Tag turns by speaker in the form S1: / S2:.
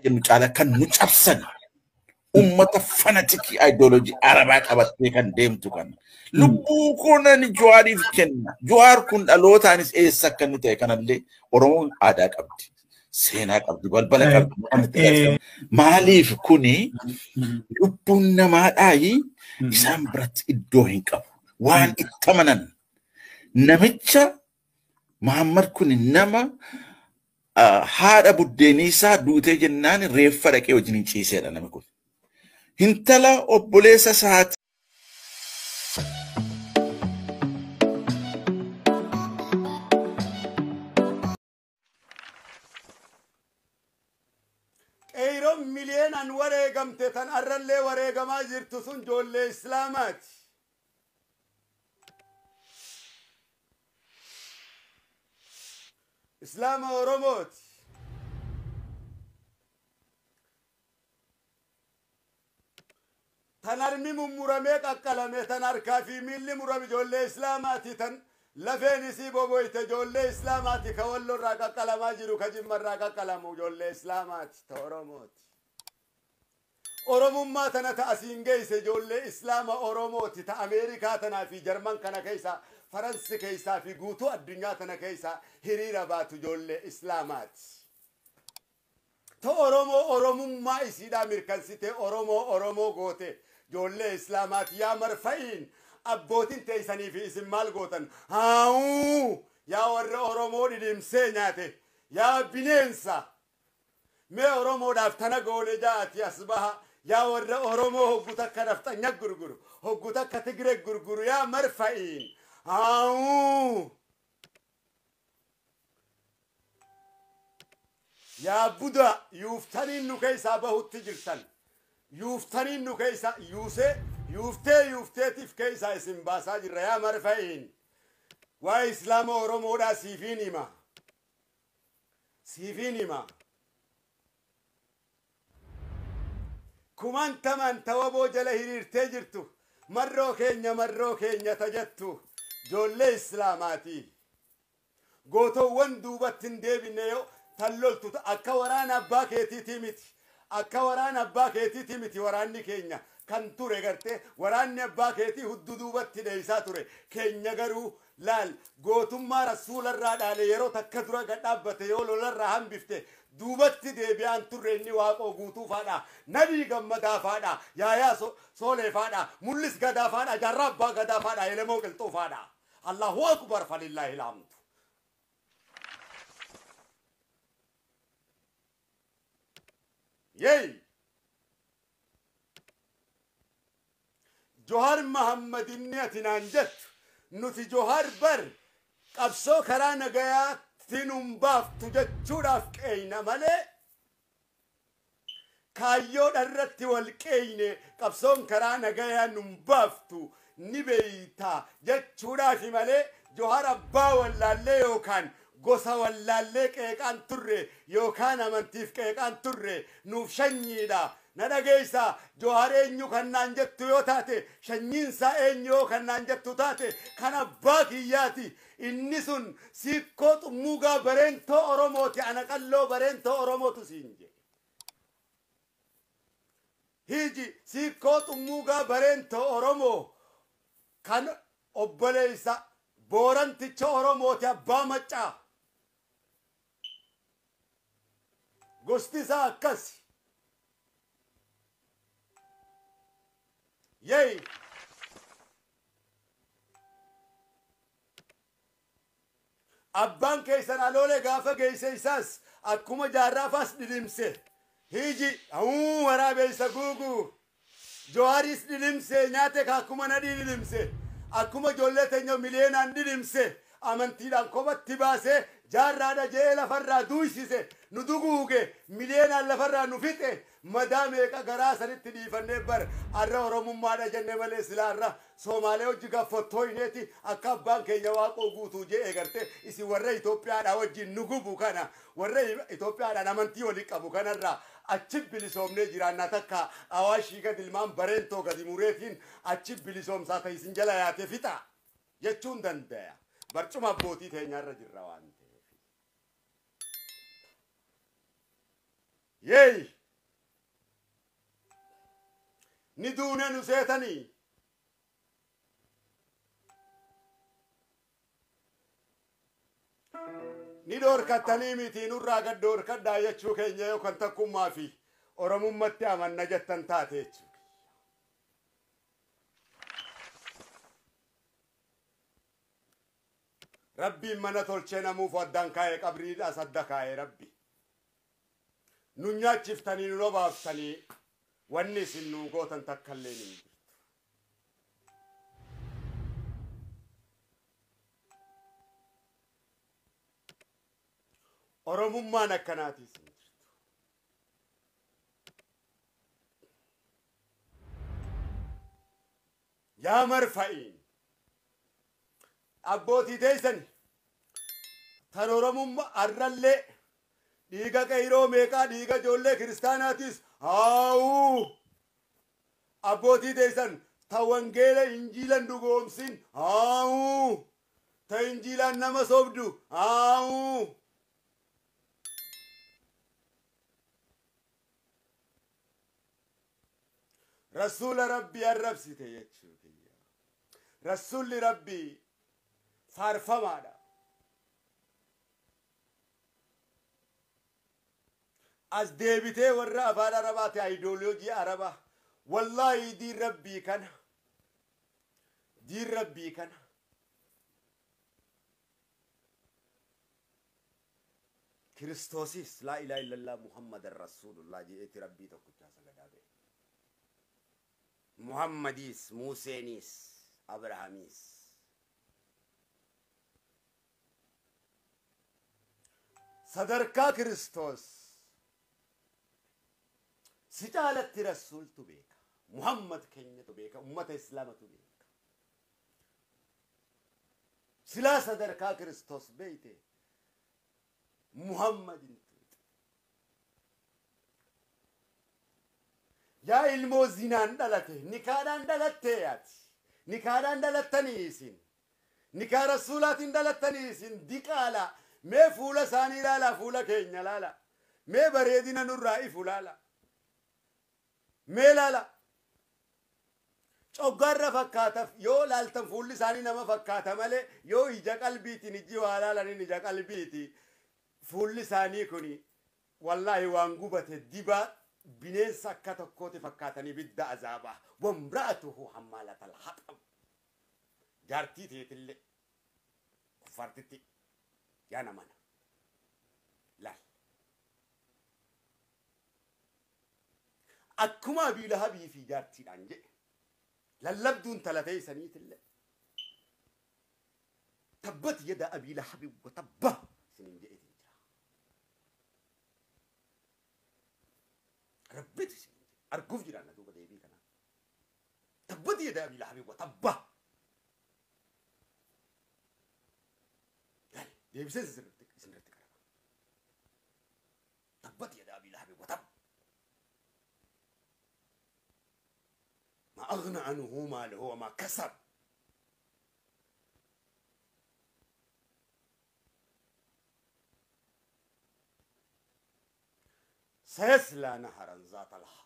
S1: jennu caala kan nu cabsan ummata fanatiki ideology arabaa qabattee kan deemtu kan lubbuu kunan Jawaariif kenna. Jawaar kun dhalootaanis eessa akka inni ta'e kanallee Oromoon aadaa qabdi. Seenaa qabdi, balbala qabdi. Maaliif kuni lubbuun namaadhaayi isaan biratti iddoo hin qabu. Waan itti amanan namicha Muhammad kun nama haadha buddeenii isaa duutee jennaan reeffa dhaqee wajjin hin ciiseedha namni kun. Hintala obboleessa isaati.
S2: Qeeroon miliyeenaan wareegamte tan arrallee wareegamaa jirtu sun ijoollee Islaamaati. Islaama Oromooti. Tan harmi mummuramee qaqqalame, tan harkaa fi miilli murame ijoollee Islaamaati. Tan lafeen isii boboyte ijoollee Islaamaati. Ka Wallorraa qaqqalamaa jiru, ka Jimmarraa qaqqalamu ijoollee Islaamaati. Ta Oromooti. Oromummaa tana ta asiin geesse ijoollee Islaama Oromooti. Ta Ameerikaa tanaa fi Jarman kana keessa, Faransi keessaa fi guutuu addunyaa tana keessa hiriira baatu ijoollee Islaamaati. Ta Oromoo Oromummaa isiidhaa mirkansite Oromoo goote ijoollee Islaamaati. Yaa marfa'iin abbootiin teessanii fi isin maal gootan? Haawuu yaa warra Oromoo dhidhimsee nyaate yaa bineensa mee Oromoodhaaf tana goone jaati asbaha yaa warra Oromoo hoggu takka naftanya gurguru hoggu takka Tigire gurguru yaa marfa'iin yaa Buda yuuftaniin nu keessaa bahutti jirtan yuuftaniin nu keessa yuufteetiif keessaa isin baasaa jirra yaa marfa'iin waa Islaama Oromoodhaa siifiin hima kumantaman tawaboo jala hiriirtee jirtu marroo keenya tajattu ijoollee Islaamaati. Gootoowwan duubatti hin deebine yoo tan loltu akka waraana abbaa keetiitii miti. Akka waraana abbaa keetiitii miti waraanni keenya kan ture garte waraanni abbaa keetii huddu duubatti dheeysaa ture. Keenya garuu laal gootummaa rasuularraa dhaale yeroo takka dura gadhaabbate yoo lolarraa hambifte duubatti deebi'aan turre inni waaqoo guutuu faadha. Nabii gammadaa faadha. Yaayaa soolee faadha. Mul'is gadaa faadha. Jaarraa abbaa gadaa faadha. Elemoo qilxuu faadha. Allahu akbar falillaahi alhamdu. Yey Johar Muhammad inni atinaan jettu nuti Johar bar qabsoo karaa nagayaa tinum baaftu jechuudhaaf qeeyna malee kaayyoo dharratti wal qeeyne qabsoon karaa nagayaa num baaftu ni beeyta jechuudhaafi malee Johar abbaa wallaallee yookaan gosa wallaallee qeeqaan turre yookaan amantiif qeeqaan turre nuuf shanyiidha. Na dhageessa Johar eenyu kannaan jettu yoo taate shanyiinsaa eenyu yoo kannaan jettu taate kan abbaa kiyyaati. Inni sun siikkoo xummuugaa bareentoo Oromooti. Ana qalloo bareentoo Oromootu siin je. Hiji siikkoo xummuugaa bareentoo Oromoo kan obboleessa booranticha Oromooti abbaa maccaa. Gosti isaa akkasi. Yey abbaan keessan aloole gaafa geesse isaas akkuma jaarraafaas dhidhimse. Hiji waraabeysa guuguu Joharis dhidhimse nyaate ka akkuma nadhii dhidhimse. Akkuma ijoollee teenya miliyeenaan dhidhimse. Amantiidhaan kophatti baase jaarraadha jee lafarraa duuysise nu duguuge miliyeenaan lafarraa nu fixe madaa meeqa garaa sanitti dhiifannee bar arra Oromummaadha jenne malee silaa arra Somaalee hojii gaffattoo hineeti akka abbaan keenya waaqoo guutuu jee eegarte isin warra Itoophiyaadhaa wajjin nu gubu kana warra Itoophiyaadhaan amantii walii qabu kanarraa achi bilisoomnee jiraannaa takka awaashii gad ilmaan bareentoo gadi mureetiin achi bilisoomsaa ta'e isin jala yaate fixa jechuun danda'a. Barcuma abbootii teenyarra jirra waan ta'eef. Yey! Ni duune nu seetanii. Ni dhorkattanii miti nurraa gad dhorkadhaa jechuu keenya yookaan takkummaa fi Oromummatti amanna jettan taate jechuudha. Rabbiin mana tolchee namuuf addaan kaa'ee qabriidhaas adda kaa'ee rabbi. Nu nyaachiftanii nu lobaaftanii wanni isin nuu gootan takkallee hin jirtu. Oromummaan akkanaatiis hin jirtu. Yaa marfa'iin abbootii teessani tan Oromummaa arrallee dhiiga qeyroo meeqaa dhiiga ijoollee kiristaanaatis haa'uu abbootii teessan ta wangeela injiilan dhugoomsin haa'uu ta injiilaan nama sobdu haa'uu rasuula rabbii arrabsite jechuudha. Rasuulli rabbii faarfamaadha. As deebitee warra afaan arabaati ayidooloojii arabaa wallaahi diin rabbii kana kiristoosis laa ilaaha illallah muhammadan rasuulullah jeeti rabbii tokkichaa sagadaa ba'e. Muhammadis Museenis Abrahaamis sadarkaa Kiristoos si caalatti rasuultu beeka. Muhammad keenyatu beeka. Ummata islaamatu beeka. Silaa sadarkaa Kiristoos beeyte Muhammadin yaa ilmoo zinaan dhalate nikaadhaan dhalattee yaati. Nikaadhaan dhalattanii isin. Nikaa rasuulaatiin dhalattanii isin diqaala. Mee fuula isaanii ilaala fuula keenya ilaala. Mee bareedina nurraa ifu ilaala. Mee ilaala. Coggaarra fakkaataf yoo laaltan fuulli isaanii nama fakkaata malee yoo ija qalbiitiin ijji waa laalaniin ija qalbiiti. Fuulli isaanii kuni wallaahi waan gubate dibaa bineensa akka tokkooti fakkaatanii bidda azaabaa. Wamraatuhu hammaalatal haxam. Jaartii teetillee kuffartitti yaa namana. Laal. Akkuma Abii Lahabii fi jaartiidhaan jedhe lallabduun talatee isaniitillee tabbat yada Abii Lahabii wa tabba isiniin jedheetiin jira. Rabbitu isiniin jedhe arguuf jiraan duuba deebii kanaa. Tabbat yada Abii Lahabii wa tabba. deebisee isinirratti qaraba. Tabbat yada Abii Lahabii wa tabba. ما أغنى عنه ماله وما كسب. سيصلى نهرا ذات لهب